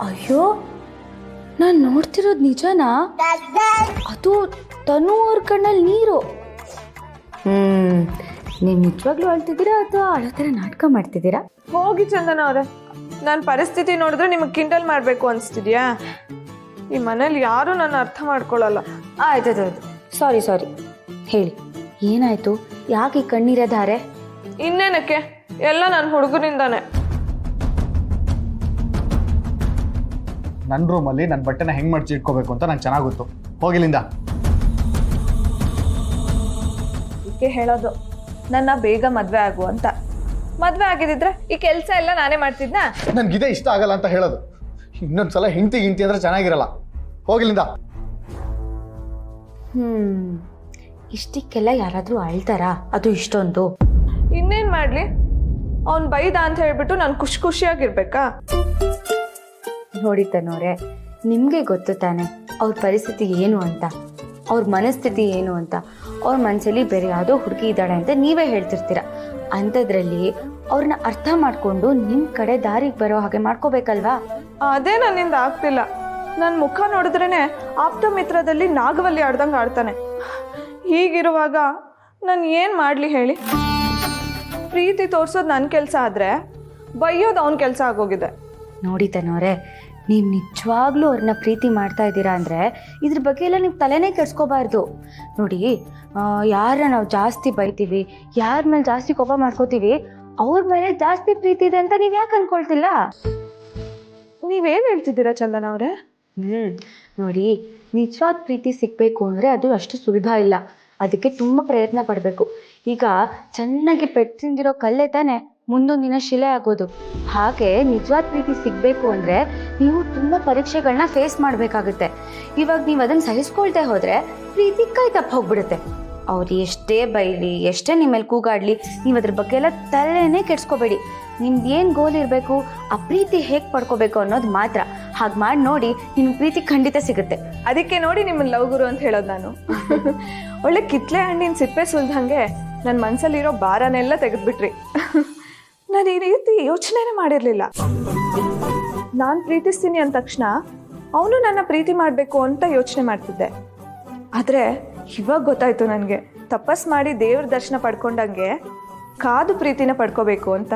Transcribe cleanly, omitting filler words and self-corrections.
ಅಯ್ಯೋ, ನಾನು ನೋಡ್ತಿರೋದು ನಿಜನಾ? ಅದು ತನು ಅವ್ರ ಕಣ್ಣಲ್ಲಿ ನೀರು. ನೀವು ನಿಜವಾಗ್ಲೂ ಅಳ್ತಿದ್ದೀರಾ ಅಥವಾ ಅಳೋ ಥರ ನಾಟಕ ಮಾಡ್ತಿದ್ದೀರಾ? ಹೋಗಿ ಚಂದನ ಅವರೇ, ನನ್ನ ಪರಿಸ್ಥಿತಿ ನೋಡಿದ್ರೆ ನಿಮಗೆ ಕಿಂಡಲ್ ಮಾಡಬೇಕು ಅನಿಸ್ತಿದ್ಯಾ? ಈ ಮನೇಲಿ ಯಾರೂ ನನ್ನ ಅರ್ಥ ಮಾಡ್ಕೊಳ್ಳಲ್ಲ. ಆಯ್ತು, ಸಾರಿ ಹೇಳಿ, ಏನಾಯ್ತು? ಯಾಕೆ ಈ ಕಣ್ಣೀರ ಧಾರೆ? ಇನ್ನೇನಕ್ಕೆ, ಎಲ್ಲ ನನ್ನ ಹುಡುಗರಿಂದಾನೆ. ನನ್ನ ರೂಮಲ್ಲಿ ನನ್ನ ಬಟ್ಟೆನ ಹೆಂಗೆ ಮಡ್ಚಿ ಇಟ್ಕೋಬೇಕು ಅಂತ ನಂಗೆ ಚೆನ್ನಾಗಿ ಗೊತ್ತು. ಹೋಗಿಲ್ಲಿಂದ. ಇದಕ್ಕೆ ಹೇಳೋದು ನನ್ನ ಬೇಗ ಮದುವೆ ಆಗು ಅಂತ. ಮದುವೆ ಆಗಿದ್ದಿದ್ರೆ ಈ ಕೆಲಸ ಎಲ್ಲ ನಾನೇ ಮಾಡ್ತಿದ್ನಾ? ನನಗಿದೇ ಇಷ್ಟ ಆಗಲ್ಲ ಅಂತ ಹೇಳೋದು. ಇನ್ನೊಂದ್ಸಲ ಹಿಂತಿ ಅಂದ್ರೆ ಚೆನ್ನಾಗಿರಲ್ಲ. ಹೋಗಿಲ್ಲಿಂದ. ಇಷ್ಟಕ್ಕೆಲ್ಲ ಯಾರಾದರೂ ಅಳ್ತಾರಾ? ಅದು ಇಷ್ಟೊಂದು. ಇನ್ನೇನು ಮಾಡಲಿ, ಅವ್ನು ಬೈದ ಅಂತ ಹೇಳ್ಬಿಟ್ಟು ನಾನು ಖುಷಿಯಾಗಿರ್ಬೇಕಾ? ನೋಡಿ ತನ್ನೋರೆ, ನಿಮಗೆ ಗೊತ್ತು ತಾನೆ ಅವ್ರ ಪರಿಸ್ಥಿತಿ ಏನು ಅಂತ, ಅವ್ರ ಮನಸ್ಥಿತಿ ಏನು ಅಂತ. ಅವ್ರ ಮನಸ್ಸಲ್ಲಿ ಬೇರೆ ಯಾವುದೋ ಹುಡುಗಿ ಇದ್ದಾಳೆ ಅಂತ ನೀವೇ ಹೇಳ್ತಿರ್ತೀರ. ಅಂಥದ್ರಲ್ಲಿ ಅವ್ರನ್ನ ಅರ್ಥ ಮಾಡಿಕೊಂಡು ನಿಮ್ಮ ಕಡೆ ದಾರಿಗೆ ಬರೋ ಹಾಗೆ ಮಾಡ್ಕೋಬೇಕಲ್ವಾ? ಅದೇ ನನ್ನಿಂದ ಆಗ್ತಿಲ್ಲ. ನನ್ನ ಮುಖ ನೋಡಿದ್ರೇ ಆಪ್ತ ಮಿತ್ರದಲ್ಲಿ ನಾಗವಲ್ಲಿ ಆಡ್ದಂಗೆ ಆಡ್ತಾನೆ. ಹೀಗಿರುವಾಗ ನಾನು ಏನು ಮಾಡಲಿ ಹೇಳಿ? ಪ್ರೀತಿ ತೋರಿಸೋದು ನನ್ನ ಕೆಲಸ ಆದರೆ ಬೈಯೋದು ಅವನ ಕೆಲಸ ಆಗೋಗಿದೆ. ನೋಡಿ ತನ್ನೋರೆ, ನೀವು ನಿಜವಾಗ್ಲೂ ಅವ್ರನ್ನ ಪ್ರೀತಿ ಮಾಡ್ತಾ ಇದ್ದೀರಾ ಅಂದರೆ ಇದ್ರ ಬಗ್ಗೆ ಎಲ್ಲ ನೀವು ತಲೆನೇ ಕೆಡ್ಸ್ಕೋಬಾರ್ದು. ನೋಡಿ, ಯಾರನ್ನ ನಾವು ಜಾಸ್ತಿ ಬೈತೀವಿ, ಯಾರ ಮೇಲೆ ಜಾಸ್ತಿ ಕೋಪ ಮಾಡ್ಕೋತೀವಿ, ಅವ್ರ ಮೇಲೆ ಜಾಸ್ತಿ ಪ್ರೀತಿ ಇದೆ ಅಂತ ನೀವು ಯಾಕೆ ಅನ್ಕೊಳ್ತಿಲ್ಲ? ನೀವೇನು ಹೇಳ್ತಿದ್ದೀರಾ ಚಂದನ ಅವರೇ? ನೋಡಿ, ನಿಜವಾದ ಪ್ರೀತಿ ಸಿಗಬೇಕು ಅಂದರೆ ಅದು ಅಷ್ಟು ಸುಲಭ ಇಲ್ಲ. ಅದಕ್ಕೆ ತುಂಬ ಪ್ರಯತ್ನ ಪಡಬೇಕು. ಈಗ ಚೆನ್ನಾಗಿ ಪೆಟ್ಟು ತಿಂದಿರೋ ಕಲ್ಲೇ ತಾನೆ ಮುಂದೊಂದು ದಿನ ಶಿಲೆ ಆಗೋದು. ಹಾಗೆ ನಿಜವಾದ ಪ್ರೀತಿ ಸಿಗಬೇಕು ಅಂದರೆ ನೀವು ತುಂಬ ಪರೀಕ್ಷೆಗಳನ್ನ ಫೇಸ್ ಮಾಡಬೇಕಾಗುತ್ತೆ. ಇವಾಗ ನೀವು ಅದನ್ನು ಸಹಿಸ್ಕೊಳ್ತಾ ಹೋದರೆ ಪ್ರೀತಿ ಕೈ ತಪ್ಪು ಹೋಗ್ಬಿಡುತ್ತೆ. ಅವ್ರು ಎಷ್ಟೇ ಬೈಲಿ, ಎಷ್ಟೇ ನಿಮ್ಮ ಮೇಲೆ ಕೂಗಾಡಲಿ, ನೀವು ಅದ್ರ ಬಗ್ಗೆ ಎಲ್ಲ ತಲೆನೇ ಕೆಡ್ಸ್ಕೋಬೇಡಿ. ನಿಮ್ದು ಏನು ಗೋಲ್ ಇರಬೇಕು, ಆ ಪ್ರೀತಿ ಹೇಗೆ ಪಡ್ಕೋಬೇಕು ಅನ್ನೋದು ಮಾತ್ರ. ಹಾಗೆ ಮಾಡಿ ನೋಡಿ, ನಿಮ್ಗೆ ಪ್ರೀತಿ ಖಂಡಿತ ಸಿಗುತ್ತೆ. ಅದಕ್ಕೆ ನೋಡಿ ನಿಮ್ಮನ್ನ ಲವ್ ಗುರು ಅಂತ ಹೇಳೋದು ನಾನು. ಒಳ್ಳೆ ಕಿತ್ಲೆ ಹಣ್ಣಿನ ಸಿಪ್ಪೆ ಸುಲ್ದಂಗೆ ನನ್ನ ಮನಸ್ಸಲ್ಲಿರೋ ಭಾರನೆಲ್ಲ ತೆಗೆದ್ಬಿಟ್ರಿ. ನಾನು ಈ ರೀತಿ ಯೋಚನೆನೇ ಮಾಡಿರಲಿಲ್ಲ. ನಾನು ಪ್ರೀತಿಸ್ತೀನಿ ಅಂದ ತಕ್ಷಣ ಅವನು ನನ್ನ ಪ್ರೀತಿ ಮಾಡಬೇಕು ಅಂತ ಯೋಚನೆ ಮಾಡ್ತಿದ್ದೆ. ಆದರೆ ಇವಾಗ ಗೊತ್ತಾಯ್ತು ನನಗೆ, ತಪಸ್ ಮಾಡಿ ದೇವ್ರ ದರ್ಶನ ಪಡ್ಕೊಂಡಂಗೆ ಕಾದು ಪ್ರೀತಿನ ಪಡ್ಕೋಬೇಕು ಅಂತ.